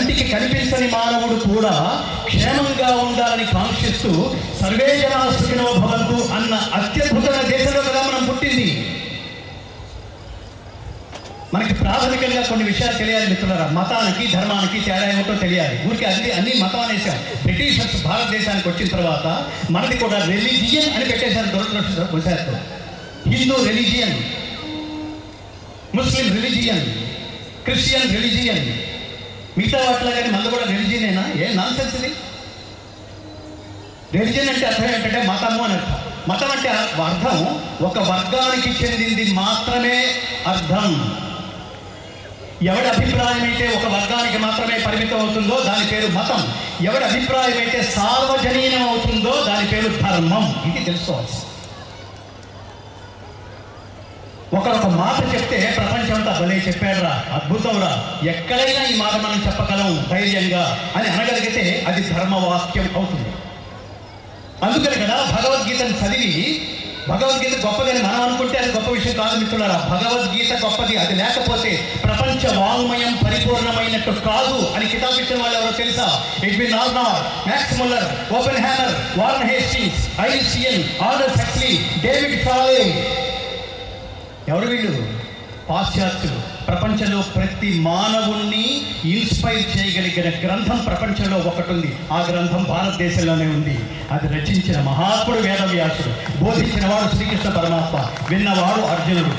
కంటికి కనిపించని మానవుడు కూడా క్షేమంగా ఉండాలని కాంక్షిస్తూ సర్వే జనా సుఖినో భవంతు అన్న అత్యద్భుతమైన దేశంలో కదా మనం పుట్టింది. మనకి ప్రాథమికంగా కొన్ని విషయాలు తెలియాలి మిత్రులారా. మతానికి ధర్మానికి తేడా ఏమిటో తెలియాలి. ఊరికి అన్ని మతం అనేసాం. బ్రిటిషర్స్ భారతదేశానికి వచ్చిన తర్వాత మనది కూడా రిలీజియన్ అని పెట్టేశారు దురదృష్టవశాత్తు. హిందూ రిలీజియన్, ముస్లిం రిలీజియన్, క్రిస్టియన్ రిలీజియన్, మిగతా వాటిలో కానీ మనది కూడా రిలీజియనేనా? ఏ నాన్ సెన్స్ ఇది. రిలీజియన్ అంటే అర్థం ఏంటంటే మతము అని అర్థం. మతం అంటే అర్థం ఒక వర్గానికి చెందింది మాత్రమే అర్థం. ఎవడి అభిప్రాయం అయితే ఒక వర్గానికి మాత్రమే పరిమితం అవుతుందో దాని పేరు మతం. ఎవడి అభిప్రాయం అయితే సార్వజనీనం అవుతుందో దాని పేరు ధర్మం. ఇది తెలుసుకోవాలి. ఒకరొక మాట చెప్తే ప్రపంచం అంతా భలే చెప్పాడురా, అద్భుతంరా, ఎక్కడైనా ఈ మాట మనం చెప్పగలం ధైర్యంగా అని అనగలిగితే అది ధర్మవాక్యం అవుతుంది. అందుకని కదా భగవద్గీతను చదివి భగవద్గీత గొప్పదని మనం అనుకుంటే అది గొప్ప విషయం కాదు మిత్రులారా. భగవద్గీత గొప్పది. అది లేకపోతే ప్రపంచ వాంగ్మయం పరిపూర్ణమైనట్టు కాదు అని కితాబ్ ఇచ్చిన వాళ్ళు ఎవరో తెలుసా? Edwin Arnold, Max Muller, Oppenheimer, Warren Hastings, Einstein, Aldous Huxley, David Frawley. ఎవరు వీళ్ళు? పాశ్చాత్యులు. ప్రపంచంలో ప్రతి మానవుణ్ణి ఇన్స్పైర్ చేయగలిగిన గ్రంథం ప్రపంచంలో ఒకటి ఉంది. ఆ గ్రంథం భారతదేశంలోనే ఉంది. అది రచించిన మహాత్ముడు వేదవ్యాసుడు, బోధించిన వాడు శ్రీకృష్ణ పరమాత్మ, విన్నవాడు అర్జునుడు.